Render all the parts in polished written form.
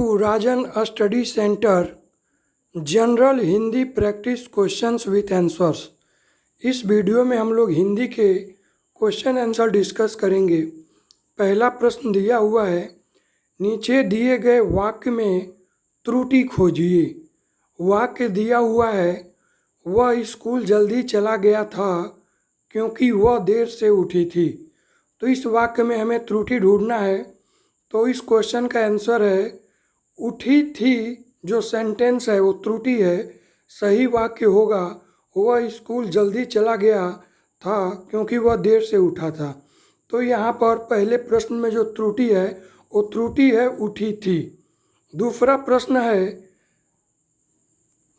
To Rajan study centre general Hindi practice questions with answers. इस video में हम लोग हिंदी के क्वेश्चन आंसर डिस्कस करेंगे। पहला प्रश्न दिया हुआ है, नीचे दिए गए वाक्य में त्रुटि खोजिए। वाक्य दिया हुआ है, वह स्कूल जल्दी चला गया था क्योंकि वह देर से उठी थी। तो इस वाक्य में हमें त्रुटि ढूंढना है। तो इस क्वेश्चन का आंसर है उठी थी। जो सेंटेंस है वो त्रुटि है। सही वाक्य होगा वह स्कूल जल्दी चला गया था क्योंकि वह देर से उठा था। तो यहाँ पर पहले प्रश्न में जो त्रुटि है वो त्रुटि है उठी थी। दूसरा प्रश्न है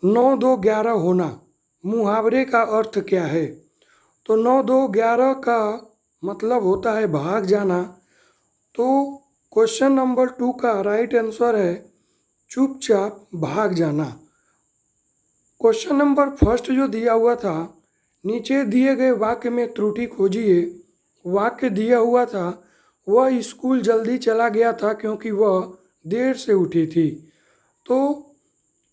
9 2 11 होना, मुहावरे का अर्थ क्या है? तो 9 2 11 का मतलब होता है भाग जाना। तो क्वेश्चन नंबर 2 का राइट आंसर है चुपचाप भाग जाना। क्वेश्चन नंबर फर्स्ट जो दिया हुआ था, नीचे दिए गए वाक्य में त्रुटि खोजिए। वाक्य दिया हुआ था वह स्कूल जल्दी चला गया था क्योंकि वह देर से उठी थी। तो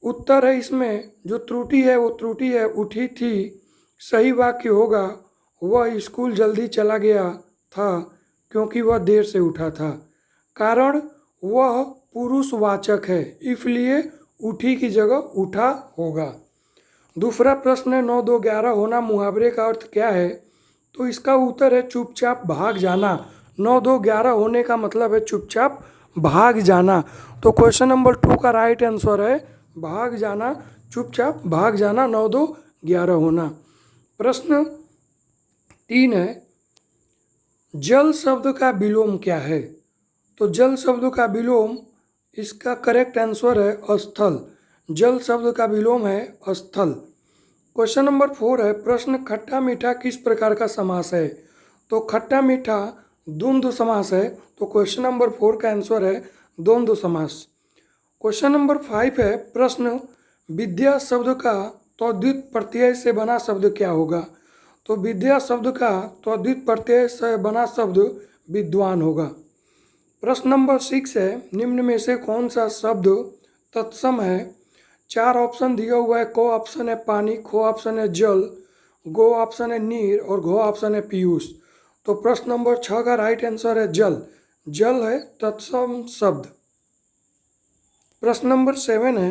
उत्तर है इसमें जो त्रुटि है वो त्रुटि है उठी थी। सही वाक्य होगा वह स्कूल जल्दी चला गया था क्योंकि वह देर से उठा था। कारण वह पुरुषवाचक है, इसलिए उठी की जगह उठा होगा। दूसरा प्रश्न है 9 2 11 होना, मुहावरे का अर्थ क्या है? तो इसका उत्तर है चुपचाप भाग जाना। 9 2 11 होने का मतलब है चुपचाप भाग जाना। तो क्वेश्चन नंबर 2 का राइट आंसर है भाग जाना, चुपचाप भाग जाना, 9 2 11 होना। प्रश्न 3 है, जल शब्द का विलोम क्या है? तो जल शब्द का विलोम, इसका करेक्ट आंसर है स्थल। जल शब्द का विलोम है स्थल। क्वेश्चन नंबर 4 है, प्रश्न खट्टा मीठा किस प्रकार का समास है? तो खट्टा मीठा द्वंद्व समास है। तो क्वेश्चन नंबर 4 का आंसर है द्वंद्व समास। क्वेश्चन नंबर 5 है, प्रश्न विद्या शब्द का तद्धित प्रत्यय से बना शब्द क्या होगा? तो विद्या शब्द का तद्धित प्रत्यय से बना शब्द विद्वान होगा। प्रश्न नंबर 6 है, निम्न में से कौन सा शब्द तत्सम है? 4 ऑप्शन दिया हुआ है। को ऑप्शन है पानी, खो ऑप्शन है जल, गो ऑप्शन है नीर और घो ऑप्शन है पीयूष। तो प्रश्न नंबर 6 का राइट आंसर है जल। जल है तत्सम शब्द। प्रश्न नंबर 7 है,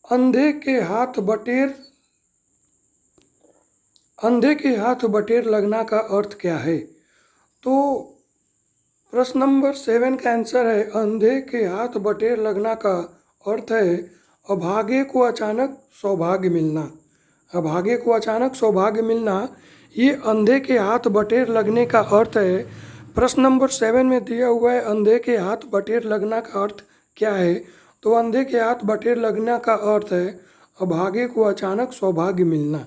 अंधे के हाथ बटेर लगना का अर्थ क्या है? तो प्रश्न नंबर 7 का आंसर है अंधे के हाथ बटेर लगना का अर्थ है अभागे को अचानक सौभाग्य मिलना। अभागे को अचानक सौभाग्य मिलना, ये अंधे के हाथ बटेर लगने का अर्थ है। प्रश्न नंबर 7 में दिया हुआ है अंधे के हाथ बटेर लगना का अर्थ क्या है? तो अंधे के हाथ बटेर लगना का अर्थ है अभागे को अचानक सौभाग्य मिलना।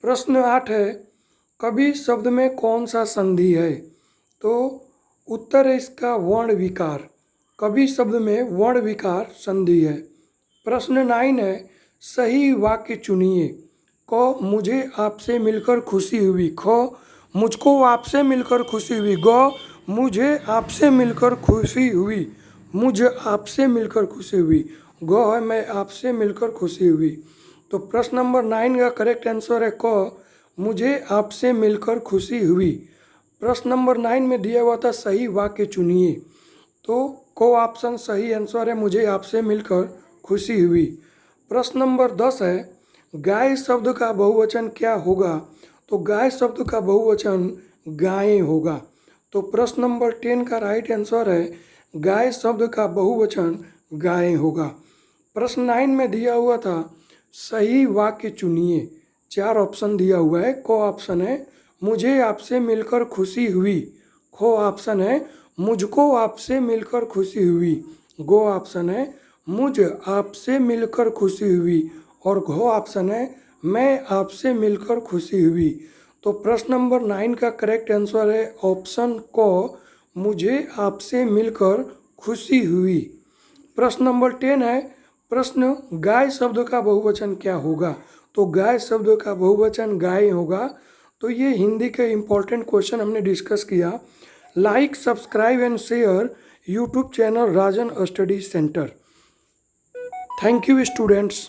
प्रश्न 8 है, कवि शब्द में कौन सा संधि है? तो उत्तर है इसका वर्ण विकार। कवि शब्द में वर्ण विकार संधि है। प्रश्न 9 है, सही वाक्य चुनिए। क मुझे आपसे मिलकर खुशी हुई, ख मुझको आपसे मिलकर खुशी हुई, ग मुझे आपसे मिलकर खुशी हुई, मुझ आपसे मिलकर खुशी हुई, ग है मैं आपसे मिलकर खुशी हुई। तो प्रश्न नंबर 9 का करेक्ट आंसर है क मुझे आपसे मिलकर खुशी हुई। प्रश्न नंबर 9 में दिया हुआ था सही वाक्य चुनिए, तो को ऑप्शन सही आंसर है मुझे आपसे मिलकर खुशी हुई। प्रश्न नंबर 10 है, गाय शब्द का बहुवचन क्या होगा? तो गाय शब्द का बहुवचन गायें होगा। तो प्रश्न नंबर 10 का राइट आंसर है गाय शब्द का बहुवचन गायें होगा। प्रश्न 9 में दिया हुआ था सही वाक्य चुनिए। 4 ऑप्शन दिया हुआ है। को ऑप्शन है मुझे आपसे मिलकर खुशी हुई, खो ऑप्शन है मुझको आपसे मिलकर खुशी हुई, गो ऑप्शन है मुझ आपसे मिलकर खुशी हुई और घो ऑप्शन है मैं आपसे मिलकर खुशी हुई। तो प्रश्न नंबर 9 का करेक्ट आंसर है ऑप्शन को मुझे आपसे मिलकर खुशी हुई। प्रश्न नंबर 10 है, प्रश्न गाय शब्द का बहुवचन क्या होगा? तो गाय शब्द का बहुवचन गाय होगा। तो ये हिंदी के इम्पोर्टेंट क्वेश्चन हमने डिस्कस किया। Like, subscribe and share YouTube channel Rajan study centre. Thank you students.